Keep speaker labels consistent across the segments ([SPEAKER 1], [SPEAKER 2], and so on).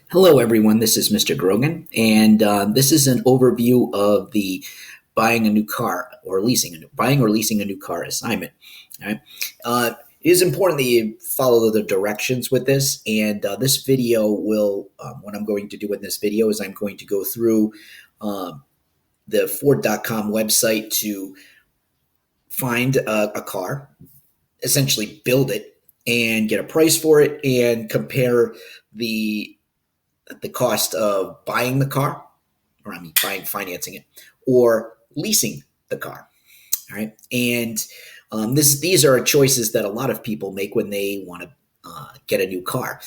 [SPEAKER 1] Hello, everyone. This is Mr. Grogan, and this is an overview of the buying a new car or buying or leasing a new car assignment. All right. It is important that you follow the directions with this, and this video will. What I'm going to do in this video is I'm going to go through um, the Ford.com website to find a car, essentially build it, and get a price for it, and compare the cost of buying the car, or financing it, or leasing the car. All right, and these are choices that a lot of people make when they want to get a new car.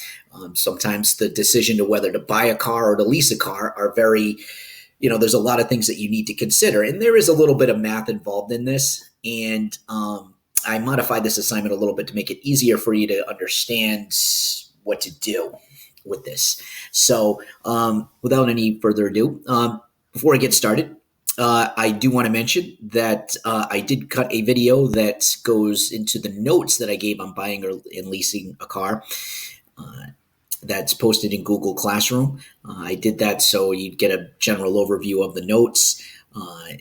[SPEAKER 1] Sometimes the decision to whether to buy a car or to lease a car are very, there's a lot of things that you need to consider, and there is a little bit of math involved in this. And I modified this assignment a little bit to make it easier for you to understand what to do with this. So, without any further ado, before I get started, I do want to mention that I did cut a video that goes into the notes that I gave on buying or and leasing a car. That's posted in Google Classroom. I did that so you'd get a general overview of the notes.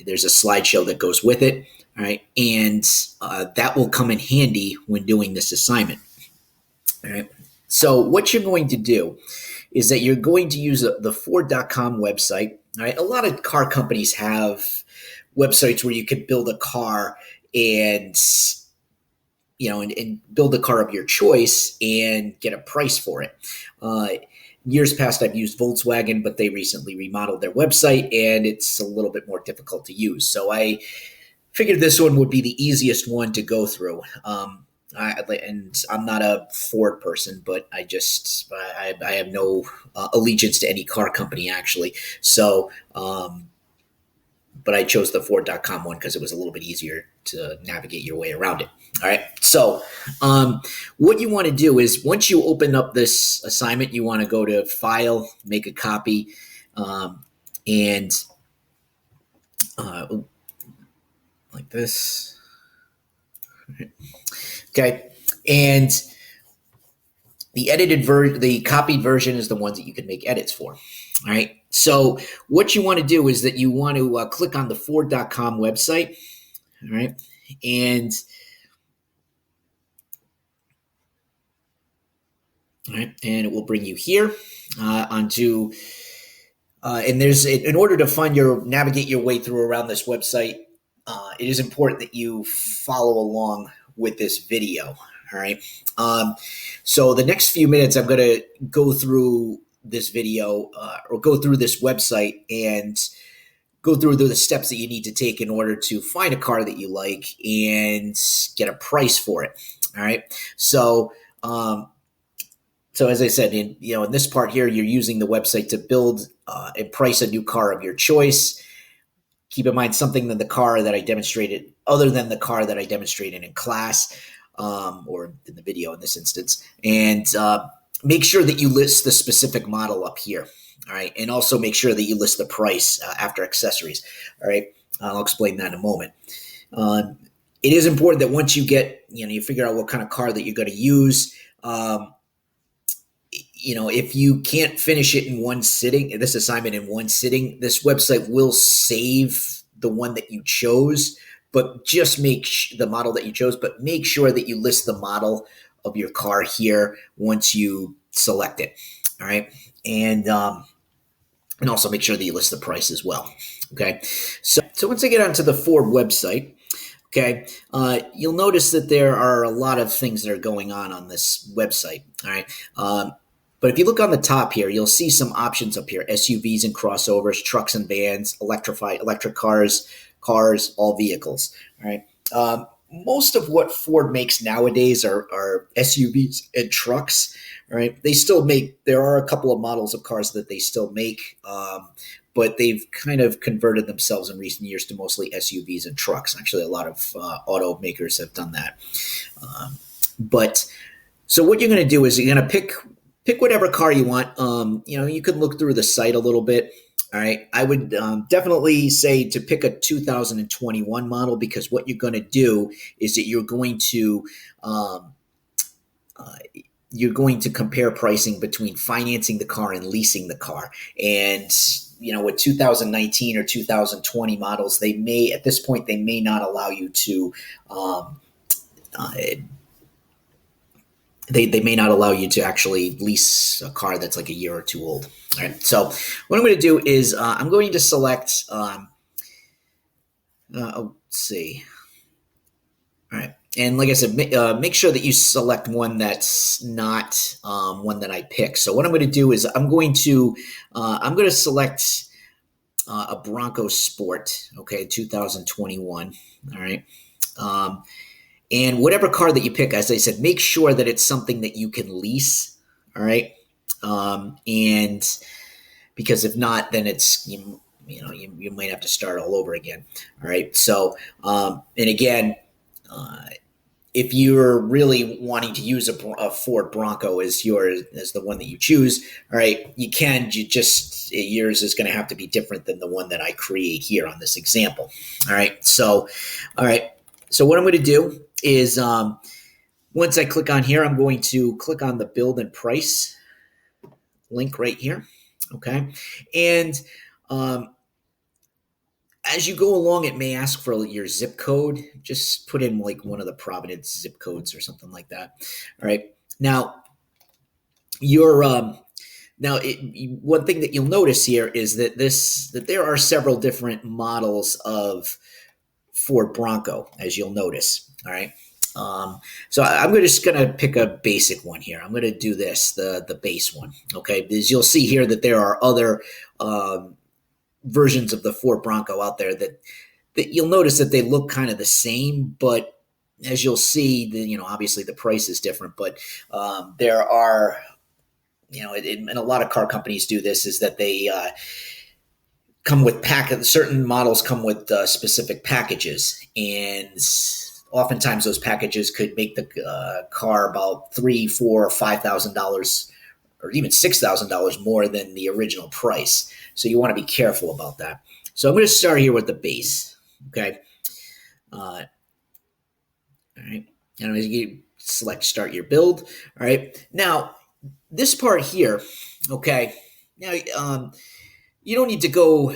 [SPEAKER 1] There's a slideshow that goes with it. All right, and that will come in handy when doing this assignment. All right. So what you're going to do is that you're going to use the Ford.com website. All right. A lot of car companies have websites where you could build a car and build a car of your choice and get a price for it. Years past, I've used Volkswagen, but they recently remodeled their website and it's a little bit more difficult to use. So I figured this one would be the easiest one to go through. And I'm not a Ford person, but I have no allegiance to any car company actually. So, but I chose the Ford.com one because it was a little bit easier to navigate your way around it. All right. So, what you want to do is once you open up this assignment, you want to go to File, make a copy, and like this. Okay. And the copied version is the ones that you can make edits for. All right. So what you want to do is that you want to click on the Ford.com website. All right. And it will bring you here onto and there's in order to navigate your way through around this website, it is important that you follow along with this video. All right. So the next few minutes, I'm going to go through this video or go through this website and go through the steps that you need to take in order to find a car that you like and get a price for it. All right. So, as I said, in this part here, you're using the website to build and price a new car of your choice. Keep in mind something that other than the car that I demonstrated in class or in the video in this instance. And make sure that you list the specific model up here. All right. And also make sure that you list the price after accessories. All right. I'll explain that in a moment. It is important that once you you figure out what kind of car that you're going to use, if you can't finish it in one sitting, this assignment in one sitting, this website will save the one that you chose, but just the model that you chose, but make sure that you list the model of your car here once you select it. All right. And also make sure that you list the price as well. Okay. So once I get onto the Ford website, okay, you'll notice that there are a lot of things that are going on this website. All right. But if you look on the top here, you'll see some options up here: SUVs and crossovers, trucks and vans, electric cars, all vehicles. All right. Most of what Ford makes nowadays are SUVs and trucks. All right. There are a couple of models of cars that they still make, but they've kind of converted themselves in recent years to mostly SUVs and trucks. Actually, a lot of automakers have done that. So what you're going to do is you're going to pick whatever car you want. You could look through the site a little bit. All right. I would definitely say to pick a 2021 model, because what you're going to do is that you're going to you're going to compare pricing between financing the car and leasing the car. And with 2019 or 2020 models, they may at this point they may not allow you to. Uh, they may not allow you to actually lease a car that's like a year or two old. All right. So what I'm going to do is I'm going to select. Let's see. All right. And like I said, make sure that you select one that's not one that I pick. So what I'm going to do is I'm going to select a Bronco Sport, okay, 2021. All right. And whatever car that you pick, as I said, make sure that it's something that you can lease. All right. And because if not, then you might have to start all over again. All right. So, and again, if you're really wanting to use a Ford Bronco as the one that you choose, all right, yours is going to have to be different than the one that I create here on this example. All right. So what I'm going to do is once I click on here, I'm going to click on the build and price link right here. Okay. And as you go along, it may ask for your zip code. Just put in like one of the Providence zip codes or something like that. All right. Now, one thing that you'll notice here is that there are several different models of Ford Bronco, as you'll notice. All right. So I'm just going to pick a basic one here. I'm going to do the base one. Okay. Because you'll see here that there are other versions of the Ford Bronco out there that you'll notice that they look kind of the same, but as you'll see, obviously the price is different, but there are, and a lot of car companies do this, is that they come with certain models come with specific packages, and oftentimes those packages could make the car about $3,000, $4,000, or $5,000 or even $6,000 more than the original price. So you want to be careful about that. So I'm going to start here with the base. Okay. All right. And you select start your build. All right. Now, this part here, okay. Now, you don't need to go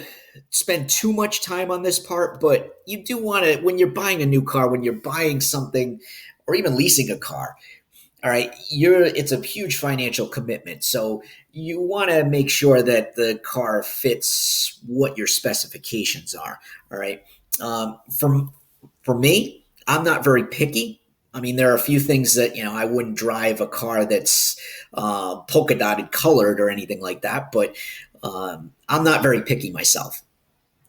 [SPEAKER 1] spend too much time on this part, but you do want to, when you're buying a new car, when you're buying something, or even leasing a car, all right, it's a huge financial commitment. So you want to make sure that the car fits what your specifications are. All right. For me, I'm not very picky. I mean, there are a few things that, I wouldn't drive a car that's polka dotted colored or anything like that, but I'm not very picky myself.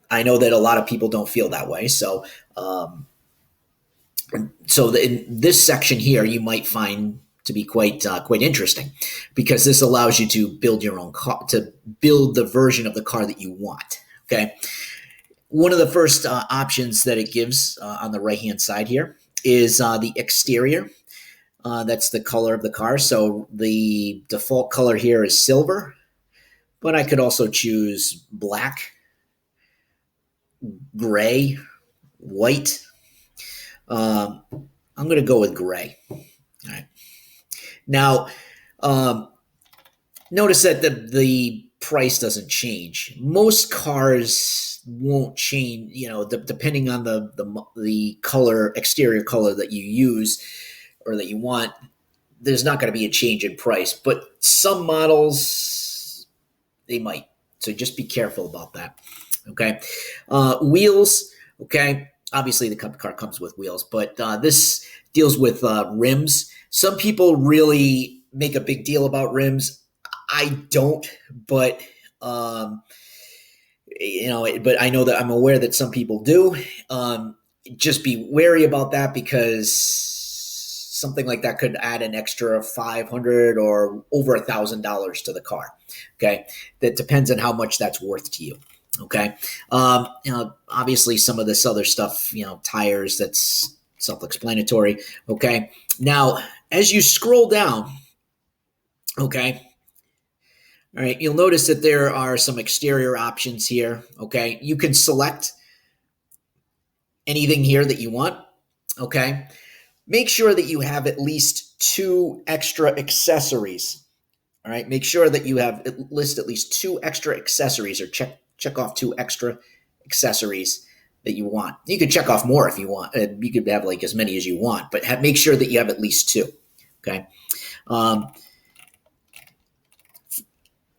[SPEAKER 1] I know that a lot of people don't feel that way. So, in this section here, you might find to be quite interesting, because this allows you to build your own car, to build the version of the car that you want. Okay. One of the first options that it gives on the right-hand side here is the exterior. That's the color of the car. So the default color here is silver, but I could also choose black, gray, white. I'm going to go with gray. All right. Now, notice that the price doesn't change. Most cars won't change, depending on the color, exterior color that you use or that you want. There's not going to be a change in price, but some models, they might. So just be careful about that. Okay. Wheels. Okay. Obviously, the car comes with wheels, but this deals with rims. Some people really make a big deal about rims. I don't, but but I know that I'm aware that some people do. Just be wary about that, because something like that could add an extra $500 or over $1,000 to the car. Okay, that depends on how much that's worth to you. Okay. Obviously some of this other stuff, tires, that's self-explanatory. Okay. Now, as you scroll down, okay, all right, you'll notice that there are some exterior options here. Okay. You can select anything here that you want. Okay. Make sure that you have at least 2 extra accessories. All right, make sure that you have at least 2 extra accessories, or check off 2 extra accessories that you want. You could check off more if you want. You could have like as many as you want, but make sure that you have at least 2. Okay. Um,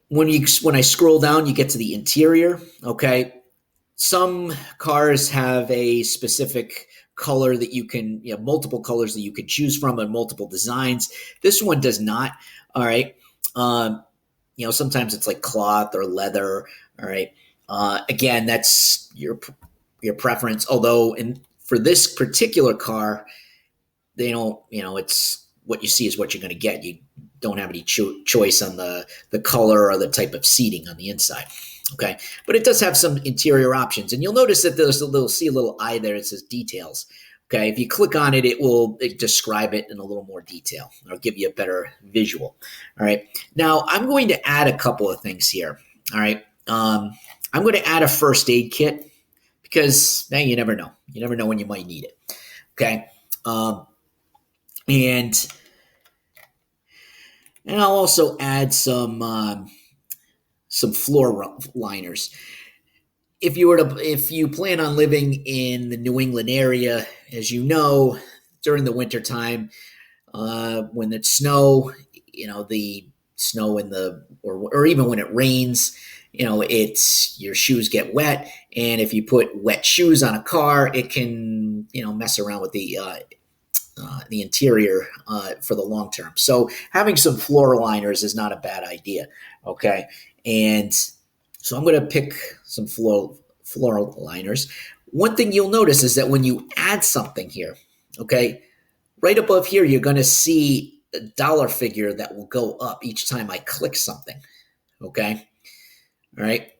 [SPEAKER 1] when I scroll down, you get to the interior. Okay. Some cars have a specific color that you can, multiple colors that you could choose from, and multiple designs. This one does not. All right. Sometimes it's like cloth or leather. All right. Again, that's your preference. Although for this particular car, they don't, it's what you see is what you're going to get. You don't have any choice on the color or the type of seating on the inside. Okay. But it does have some interior options. And you'll notice that see a little eye there. It says details. Okay. If you click on it, it will describe it in a little more detail. It'll give you a better visual. All right. Now I'm going to add a couple of things here. All right. I'm going to add a first aid kit because you never know. You never know when you might need it. Okay. And I'll also add some floor liners. If you plan on living in the New England area, as you know, during the wintertime, when it's snow, the snow or even when it rains, your shoes get wet. And if you put wet shoes on a car, it can, mess around with the interior for the long term. So having some floor liners is not a bad idea. Okay. And so I'm going to pick some floor liners. One thing you'll notice is that when you add something here, okay, right above here, you're going to see a dollar figure that will go up each time I click something. Okay. All right.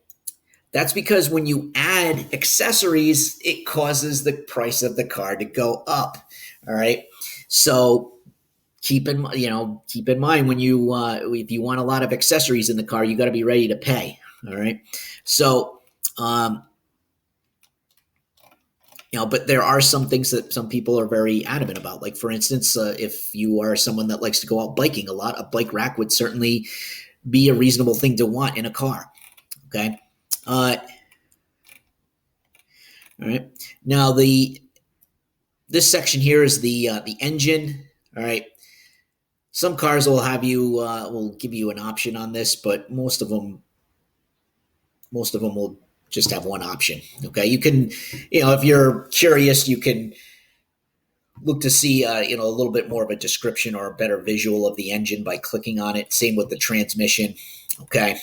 [SPEAKER 1] That's because when you add accessories, it causes the price of the car to go up. All right. So keep in mind when you if you want a lot of accessories in the car, you got to be ready to pay. All right. So but there are some things that some people are very adamant about. Like, for instance, if you are someone that likes to go out biking a lot, a bike rack would certainly be a reasonable thing to want in a car. Okay. All right. Now this section here is the engine. All right. Some cars will have will give you an option on this, but most of them will just have one option. Okay. You can, if you're curious, you can look to see, a little bit more of a description or a better visual of the engine by clicking on it. Same with the transmission. Okay.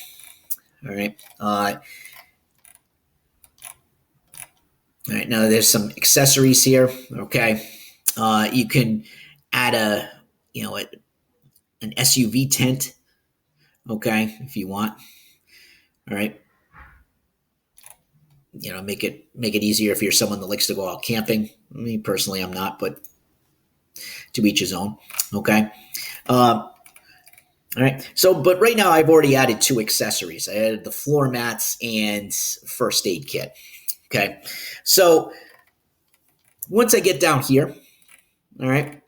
[SPEAKER 1] All right. All right. Now there's some accessories here. Okay. You can add an SUV tent. Okay. If you want. All right. Make it easier if you're someone that likes to go out camping. Me personally, I'm not, but to each his own. Okay. All right. So, but right now I've already added 2 accessories. I added the floor mats and first aid kit. Okay. So once I get down here, all right,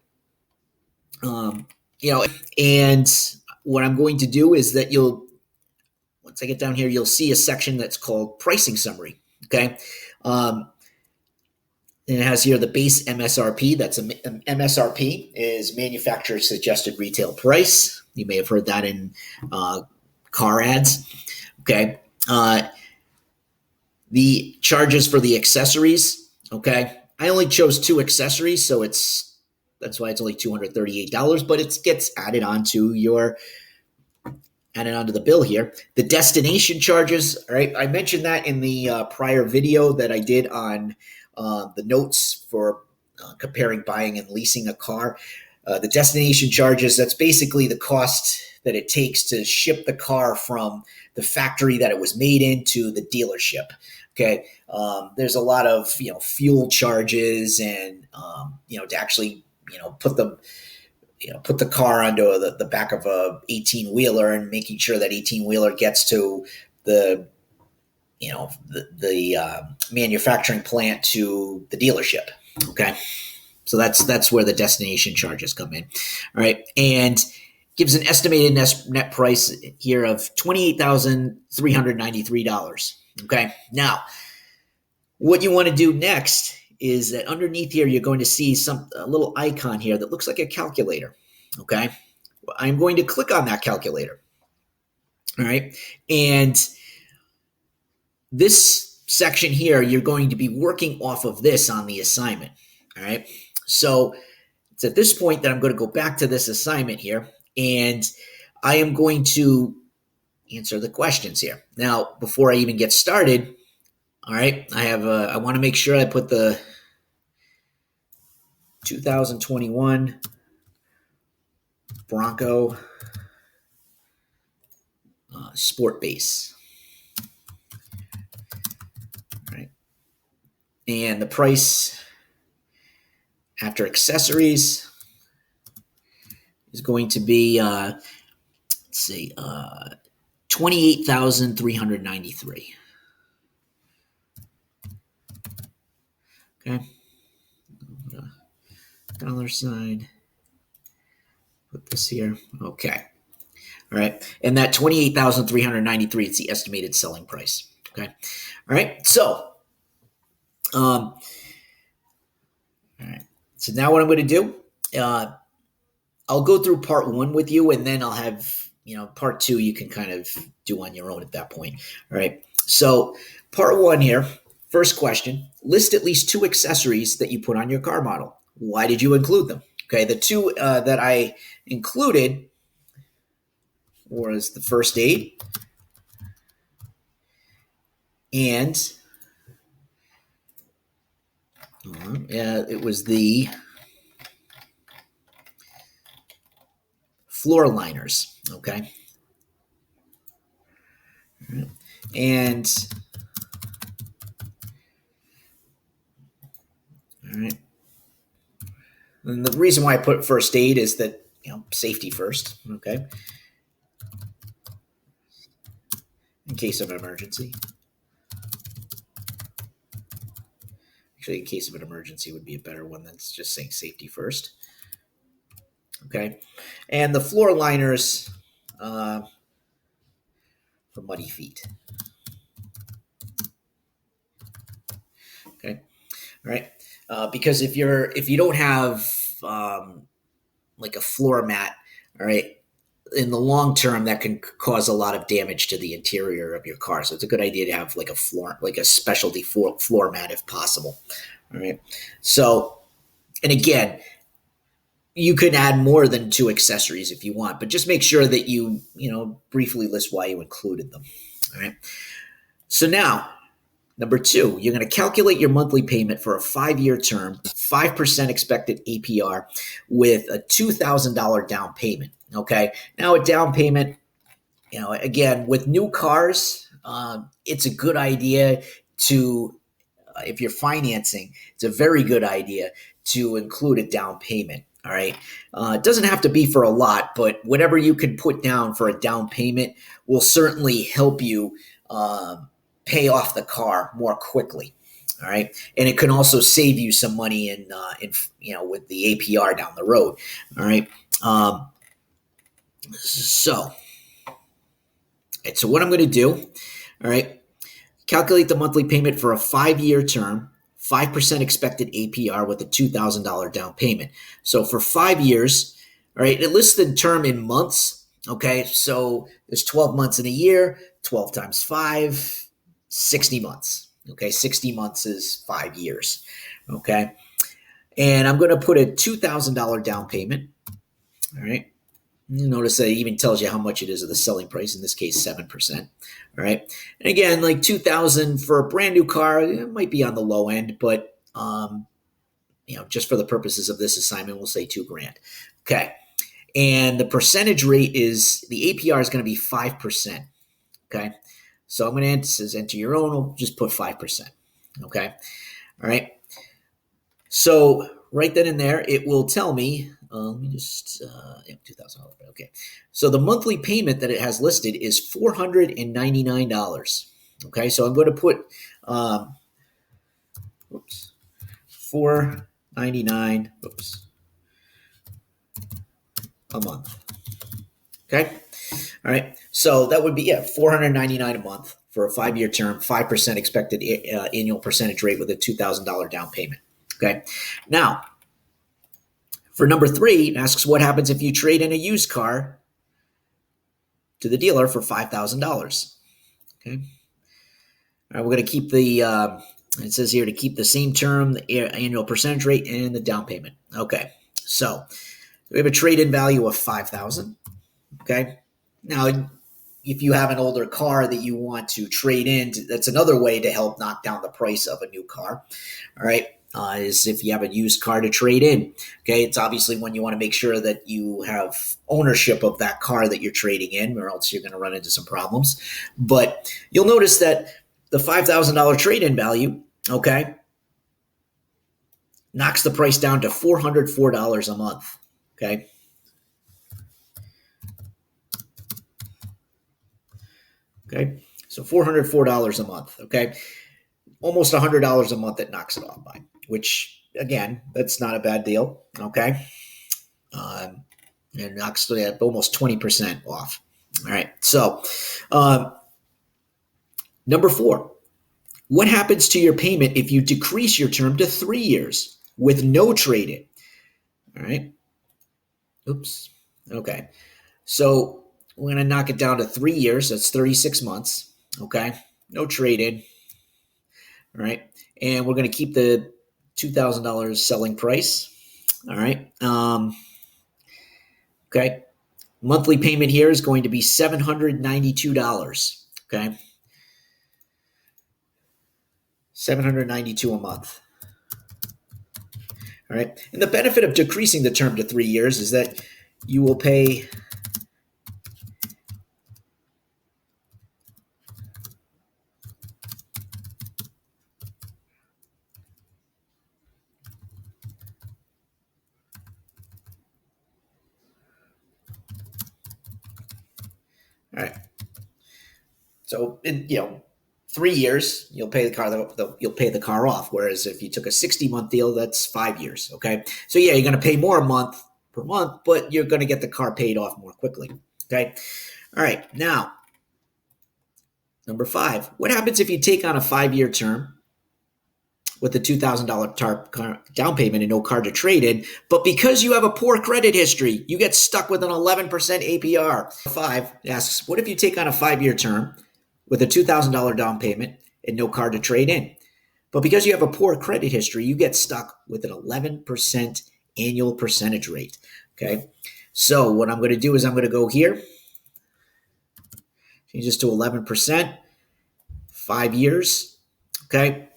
[SPEAKER 1] and what I'm going to do is that once I get down here, you'll see a section that's called pricing summary. Okay. And it has here the base MSRP. That's MSRP is manufacturer suggested retail price. You may have heard that in car ads. Okay. The charges for the accessories. Okay. I only chose 2 accessories, so that's why it's only $238, but it gets added onto the bill here. The destination charges, all right, I mentioned that in the prior video that I did on the notes for comparing buying and leasing a car. The destination charges, that's basically the cost that it takes to ship the car from the factory that it was made in to the dealership. Okay, there's a lot of fuel charges and to actually put the car onto the back of a 18-wheeler and making sure that 18-wheeler gets to the manufacturing plant to the dealership. Okay. So that's where the destination charges come in. All right. And gives an estimated net price here of $28,393. Okay. Now, what you want to do next is that underneath here, you're going to see a little icon here that looks like a calculator. Okay. I'm going to click on that calculator. All right. And this section here, you're going to be working off of this on the assignment. All right. So it's at this point that I'm going to go back to this assignment here, and I am going to answer the questions here. Now, before I even get started, all right, I want to make sure I put the 2021 Bronco Sport Base. All right. And the price after accessories is going to be, let's see, 28,393. Okay. Dollar sign. Put this here. Okay. All right. And that 28,393, it's the estimated selling price. Okay. All right. So, all right. So now what I'm going to do, I'll go through part one with you, and then I'll have, part two you can kind of do on your own at that point. All right. So part one here, first question, list at least 2 accessories that you put on your car model. Why did you include them? Okay. The 2 that I included was the first aid and it was the floor liners. Okay. And all right. And the reason why I put first aid is that, safety first. Okay. In case of an emergency. Actually, in case of an emergency would be a better one than just saying safety first. Okay. And the floor liners for muddy feet. Okay. All right. Because if you don't have like a floor mat, all right, in the long term, that can cause a lot of damage to the interior of your car. So it's a good idea to have like a specialty floor mat if possible. All right. So, and again, you can add more than 2 accessories if you want, but just make sure that you briefly list why you included them. All right. So now, number 2, you're going to calculate your monthly payment for a 5-year term, 5% expected APR with a $2,000 down payment. Okay. Now a down payment, again, with new cars, it's a good idea to, if you're financing, it's a very good idea to include a down payment. All right. It doesn't have to be for a lot, but whatever you can put down for a down payment will certainly help you pay off the car more quickly. All right. And it can also save you some money in with the APR down the road. All right. So what I'm going to do, all right, calculate the monthly payment for a 5-year term, 5% expected APR with a $2,000 down payment. So for 5 years, all right, it lists the term in months. Okay. So there's 12 months in a year, 12 times 5, 60 months. Okay. 60 months is 5 years. Okay. And I'm going to put a $2,000 down payment. All right. You notice that it even tells you how much it is of the selling price, in this case, 7%. All right. And again, like $2,000 for a brand new car, it might be on the low end, but, just for the purposes of this assignment, we'll say $2,000. Okay. And the percentage rate the APR is going to be 5%. Okay. So I'm going to enter your own. We'll just put 5%. Okay. All right. So right then and there, it will tell me, let me just, $2,000. Okay. So the monthly payment that it has listed is $499. Okay. So I'm going to put, $499. 99 a month. Okay. All right. So that would be, yeah, 499 a month for a 5-year term, 5% expected annual percentage rate with a $2,000 down payment. Okay. Now, for number 3, it asks what happens if you trade in a used car to the dealer for $5,000. Okay. All right, we're going to keep it says here to keep the same term, the annual percentage rate, and the down payment. Okay. So we have a trade-in value of 5,000. Okay. Now, if you have an older car that you want to trade in, that's another way to help knock down the price of a new car. All right. Is if you have a used car to trade in. Okay. It's obviously when you want to make sure that you have ownership of that car that you're trading in, or else you're going to run into some problems. But you'll notice that the $5,000 trade-in value, okay, knocks the price down to $404 a month. Okay. Okay. So $404 a month. Okay. Almost $100 a month it knocks it off by, which, again, that's not a bad deal. Okay. It knocks it almost 20% off. All right. So, number 4, what happens to your payment if you decrease your term to 3 years with no trade-in? All right. Oops. Okay. So we're going to knock it down to 3 years. That's 36 months. Okay. No trade-in. All right. And we're going to keep the $2,000 selling price. All right. Okay. Monthly payment here is going to be $792. Okay. $792 a month. All right. And the benefit of decreasing the term to 3 years is that you will pay all right. So, 3 years, you'll pay the car. You'll pay the car off. Whereas if you took a 60-month deal, that's 5 years. Okay. So yeah, you're going to pay more a month per month, but you're going to get the car paid off more quickly. Okay. All right. Now, number 5. What happens if you take on a 5-year term with a $2,000 down payment and no car to trade in, but because you have a poor credit history, you get stuck with an 11% APR? 5 asks, what if you take on a 5-year term with a $2,000 down payment and no car to trade in, but because you have a poor credit history, you get stuck with an 11% annual percentage rate? Okay. So what I'm going to do is I'm going to go here, change this to 11%, 5 years. Okay.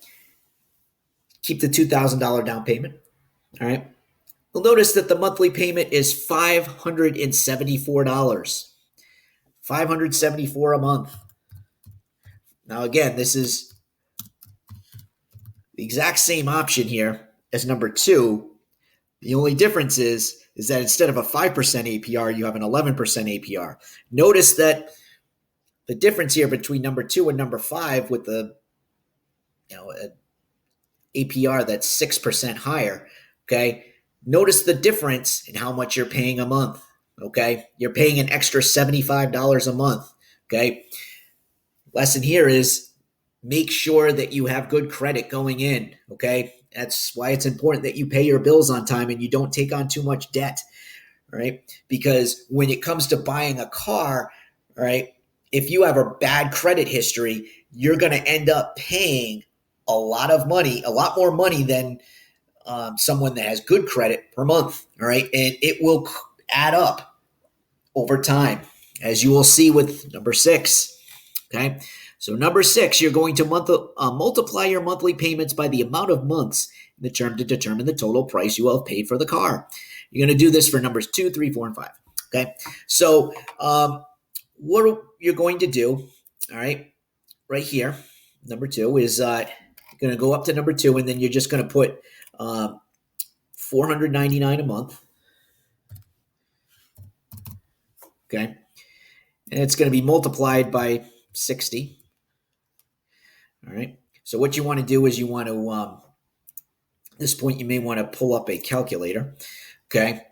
[SPEAKER 1] Keep the $2,000 down payment. All right. You'll notice that the monthly payment is $574. $574 a month. Now, again, this is the exact same option here as number 2. The only difference is that instead of a 5% APR, you have an 11% APR. Notice that the difference here between number 2 and number 5 with the APR that's 6% higher. Okay. Notice the difference in how much you're paying a month. Okay. You're paying an extra $75 a month. Okay. Lesson here is make sure that you have good credit going in. Okay. That's why it's important that you pay your bills on time and you don't take on too much debt. Right. Because when it comes to buying a car, right, if you have a bad credit history, you're going to end up paying a lot of money, a lot more money than someone that has good credit per month. All right. And it will add up over time, as you will see with number 6. Okay. So number 6, you're going to multiply your monthly payments by the amount of months in the term to determine the total price you will have paid for the car. You're going to do this for numbers 2, 3, 4, and 5. Okay. So what you're going to do, all right here, number 2 is going to go up to number 2, and then you're just going to put $499 a month. Okay. And it's going to be multiplied by 60. All right. So what you want to do is you want to this point, you may want to pull up a calculator. Okay.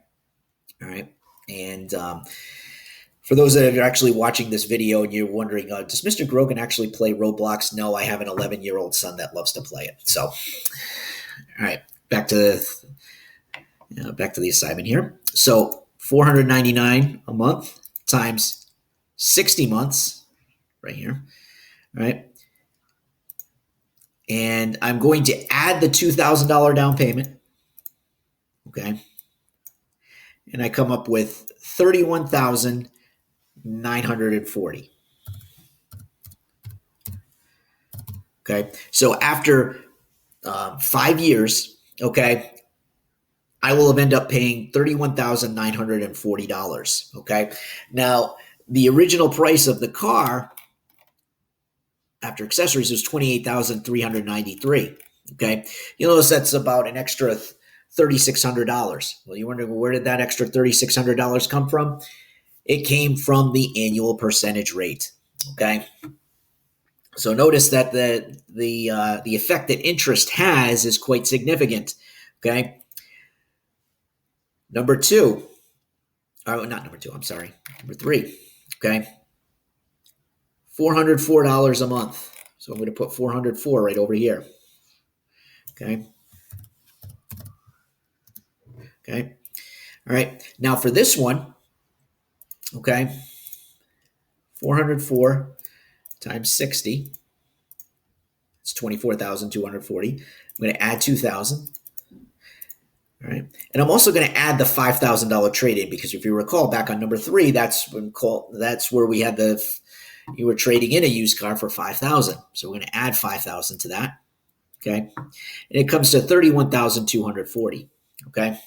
[SPEAKER 1] All right. And for those that are actually watching this video and you're wondering, does Mr. Grogan actually play Roblox? No, I have an 11-year-old son that loves to play it. So, all right, back to the assignment here. So, $499 a month times 60 months, right here. All right. And I'm going to add the $2,000 down payment. Okay. And I come up with 31,940. Okay. So after 5 years, okay, I will have ended up paying $31,940. Okay. Now, the original price of the car after accessories was $28,393. Okay. You'll notice that's about an extra $3,600. Well, you're wondering, where did that extra $3,600 come from? It came from the annual percentage rate. Okay. So notice that the effect that interest has is quite significant. Okay. Number two, not number two, I'm sorry. Number three. Okay. $404 a month. So I'm going to put 404 right over here. Okay. Okay. All right. Now for this one, okay, 404 times 60. It's 24,240. I'm going to add 2,000. All right. And I'm also going to add the $5,000 trade-in because if you recall back on number 3, that's where we had you were trading in a used car for 5,000. So we're going to add 5,000 to that. Okay. And it comes to 31,240. Okay.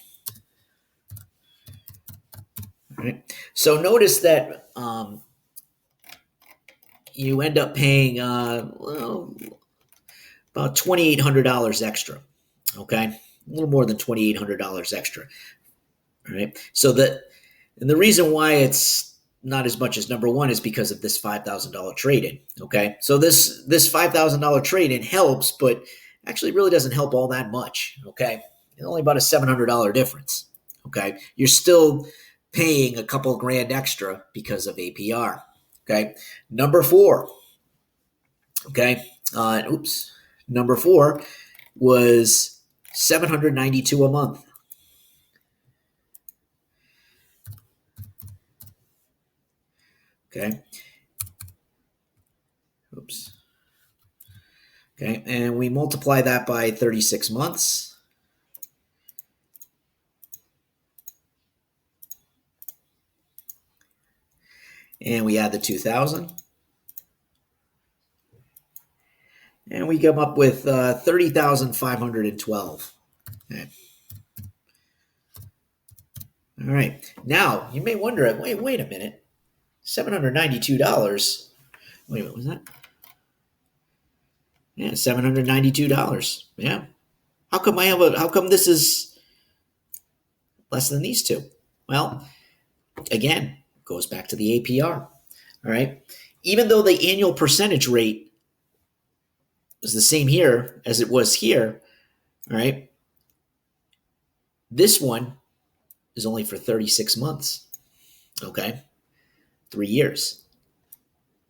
[SPEAKER 1] All right. So notice that you end up paying about $2,800 extra. Okay. A little more than $2,800 extra. All right. So and the reason why it's not as much as number 1 is because of this $5,000 trade-in. Okay. So this $5,000 trade-in helps, but actually really doesn't help all that much. Okay. It's only about a $700 difference. Okay. You're still paying a couple of grand extra because of APR. Okay. Number 4. Okay. Number 4 was $792 a month. Okay. Oops. Okay. And we multiply that by 36 months. And we add the 2,000. And we come up with 30,512. Okay. All right. Now, you may wonder, wait a minute. $792. Wait a minute, was that? Yeah, $792. Yeah. How come this is less than these two? Well, again, goes back to the APR. All right. Even though the annual percentage rate is the same here as it was here, all right, this one is only for 36 months. Okay. 3 years.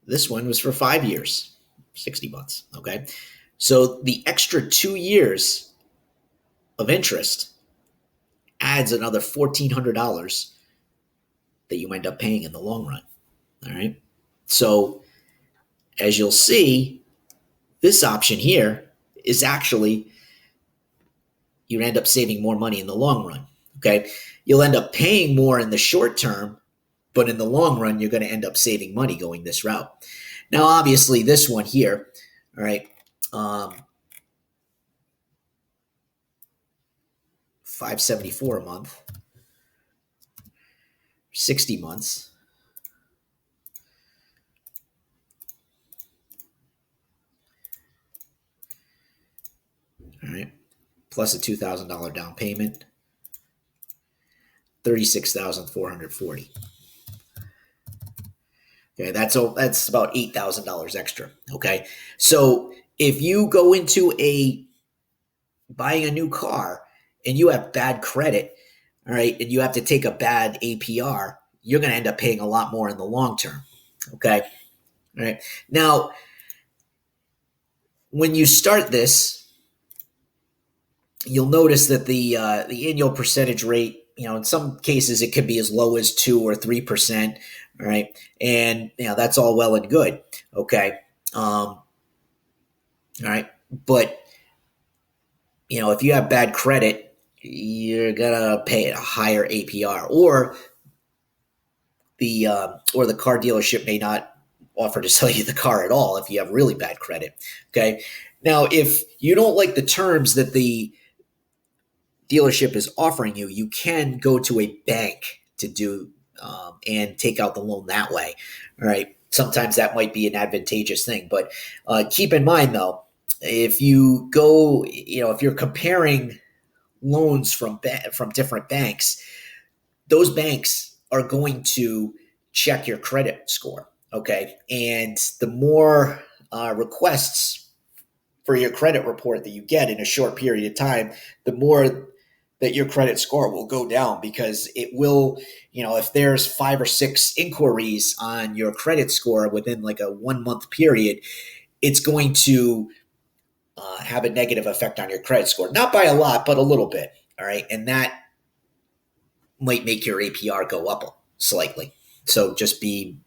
[SPEAKER 1] This one was for 5 years, 60 months. Okay. So the extra 2 years of interest adds another $1,400 that you end up paying in the long run. All right. So as you'll see, this option here is actually, you end up saving more money in the long run. Okay. You'll end up paying more in the short term, but in the long run, you're going to end up saving money going this route. Now, obviously, this one here, all right, $574 a month, 60 months. All right, plus a $2,000 down payment, 36,440. Okay, that's about $8,000 extra. Okay, so if you go into a buying a new car and you have bad credit, all right, and you have to take a bad APR, you're going to end up paying a lot more in the long term. Okay. All right. Now, when you start this, you'll notice that the annual percentage rate, in some cases it could be as low as 2 or 3%. All right, and that's all well and good. Okay, all right, but if you have bad credit, you're gonna pay a higher APR, or the car dealership may not offer to sell you the car at all if you have really bad credit. Okay, now if you don't like the terms that the dealership is offering you, you can go to a bank to do and take out the loan that way. All right. Sometimes that might be an advantageous thing, but keep in mind though, if you go, if you're comparing loans from different banks, those banks are going to check your credit score. Okay, and the more requests for your credit report that you get in a short period of time, the more that your credit score will go down, because it will, if there's 5 or 6 inquiries on your credit score within like a 1 month period, it's going to have a negative effect on your credit score. Not by a lot, but a little bit. All right. And that might make your APR go up slightly. So just be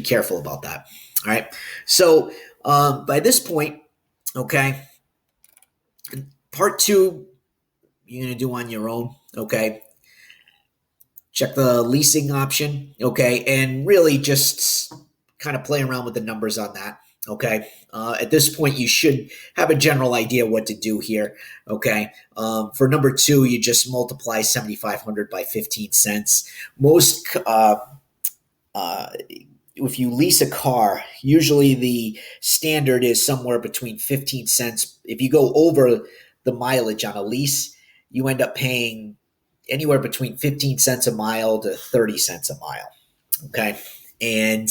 [SPEAKER 1] careful about that. All right. So by this point, okay, part two, you're going to do on your own. Okay. Check the leasing option. Okay. And really just kind of play around with the numbers on that. Okay. At this point, you should have a general idea what to do here. Okay. For number two, you just multiply 7,500 by 15 cents. Most, if you lease a car, usually the standard is somewhere between 15 cents. If you go over the mileage on a lease, you end up paying anywhere between 15 cents a mile to 30 cents a mile. Okay. And,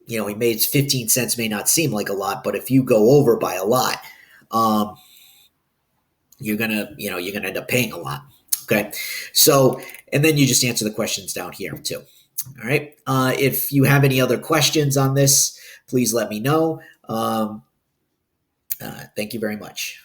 [SPEAKER 1] he made 15 cents may not seem like a lot, but if you go over by a lot, you're gonna end up paying a lot. Okay. So, and then you just answer the questions down here too. All right. If you have any other questions on this, please let me know. Thank you very much.